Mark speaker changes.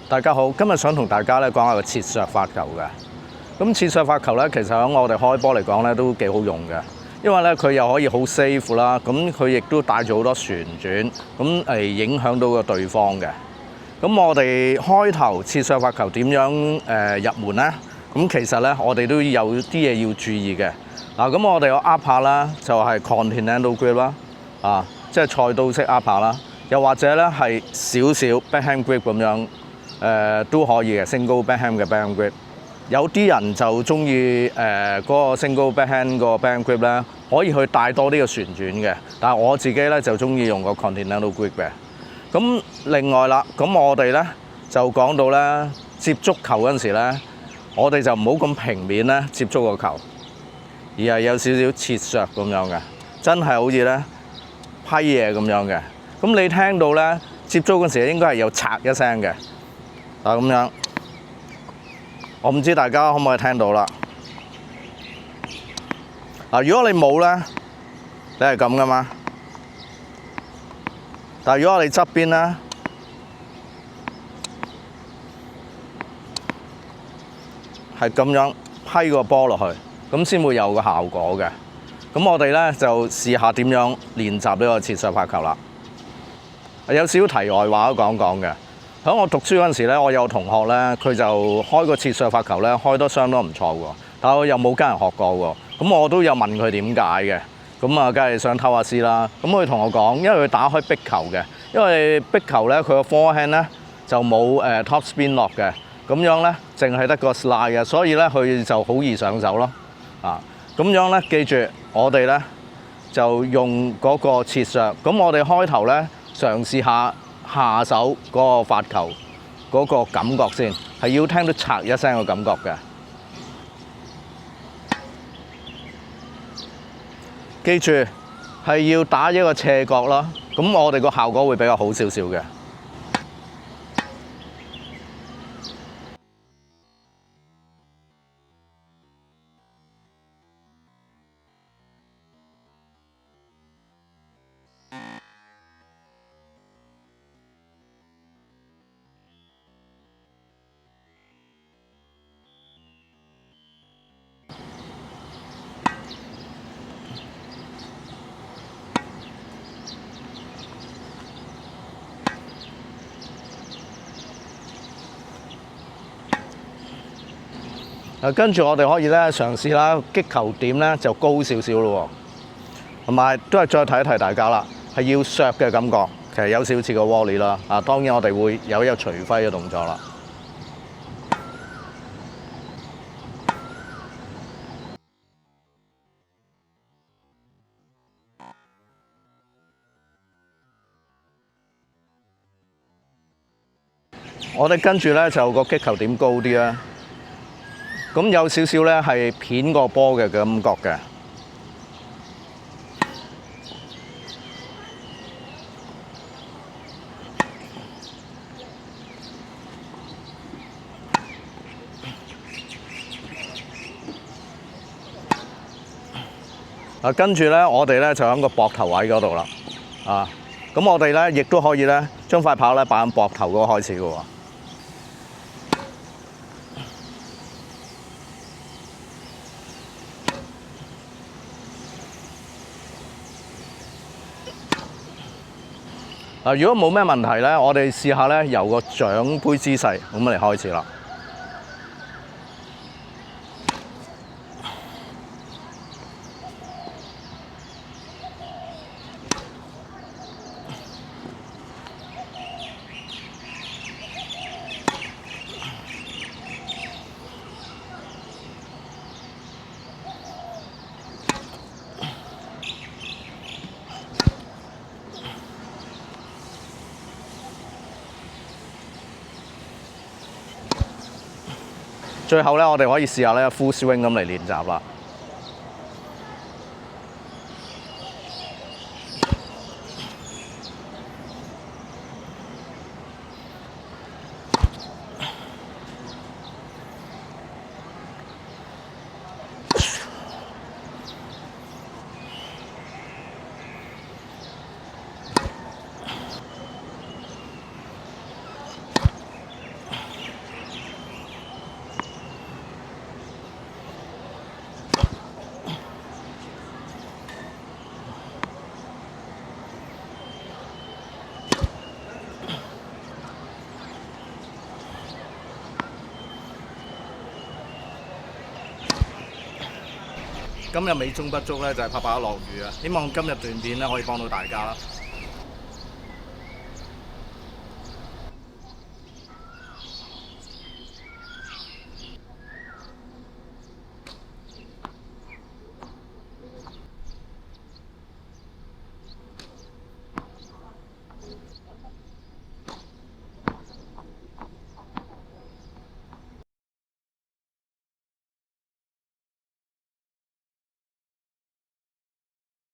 Speaker 1: 大家好，今日想同大家咧講下個切削發球嘅。咁切削發球咧，其實喺我哋開波嚟講咧都幾好用嘅，因為咧佢又可以好 safe 啦，咁佢亦都帶住好多旋轉，咁嚟影響到個對方嘅。咁我哋開頭切削發球點樣入門咧？咁其實咧我哋都有啲嘢要注意嘅。嗱，咁我哋個 upper 啦，就係 continental grip 啦，即係菜刀式 upper 啦。又或者咧係少少 backhand grip 咁樣，都可以嘅 single backhand 嘅 backhand grip。有啲人就中意嗰個 single backhand 個 backhand grip 咧，可以去帶多啲嘅旋轉嘅。但係我自己咧就中意用個 continental grip 嘅。咁另外啦，咁我哋咧就講到咧接觸球嗰陣時咧，我哋就唔好咁平面咧接觸個球，而係有少少切削咁樣嘅，真係好似咧批嘢咁樣嘅。咁你聽到咧接觸嗰時應該係有嚓一聲嘅，咁樣。我唔知大家可唔可以聽到啦。如果你冇咧，你係咁噶嘛？但係如果我哋側邊咧，係咁樣批個波落去，咁先會有個效果嘅。咁我哋咧就試下點樣練習呢個切削發球啦。有少少題外話都講嘅。喺我讀書嗰陣時咧，我有同學咧，佢就開個切削發球咧，開得相當唔錯喎。但係我又冇跟人學過喎。咁我都有問佢點解嘅。咁啊，梗係想偷下師啦。咁佢同我講，因為佢打開壁球嘅，因為壁球咧佢個 forehand 咧就冇top spin 落嘅，咁樣咧淨係得個 slide 嘅，所以咧佢就好易上手咯。咁樣咧，記住我哋咧就用嗰個切削。咁我哋開頭咧嘗試下手嗰個發球嗰個感覺先，係要聽到嚓一聲嘅感覺嘅。記住係要打一個斜角啦，咁我哋個效果會比較好少少嘅。跟住我哋可以咧嘗試啦，擊球點咧就高少少咯，同埋都係再提一提大家啦，係要削嘅感覺，其實有少少似個 volley 啦。當然我哋會有一個隨揮嘅動作啦。我哋跟住咧就個擊球點高啲啦。咁有少少咧係片個波嘅感覺嘅。跟住咧，我哋咧就喺個膊頭位嗰度啦。咁我哋咧亦都可以咧將塊炮咧擺喺膊頭嗰個開始嘅喎。如果冇咩問題咧，我哋試下咧由個獎杯姿勢咁嚟開始啦。最後咧，我哋可以試下咧 full swing 咁嚟練習啦。今日美中不足咧，就係怕落雨啊！希望今日段片咧可以幫到大家啦〜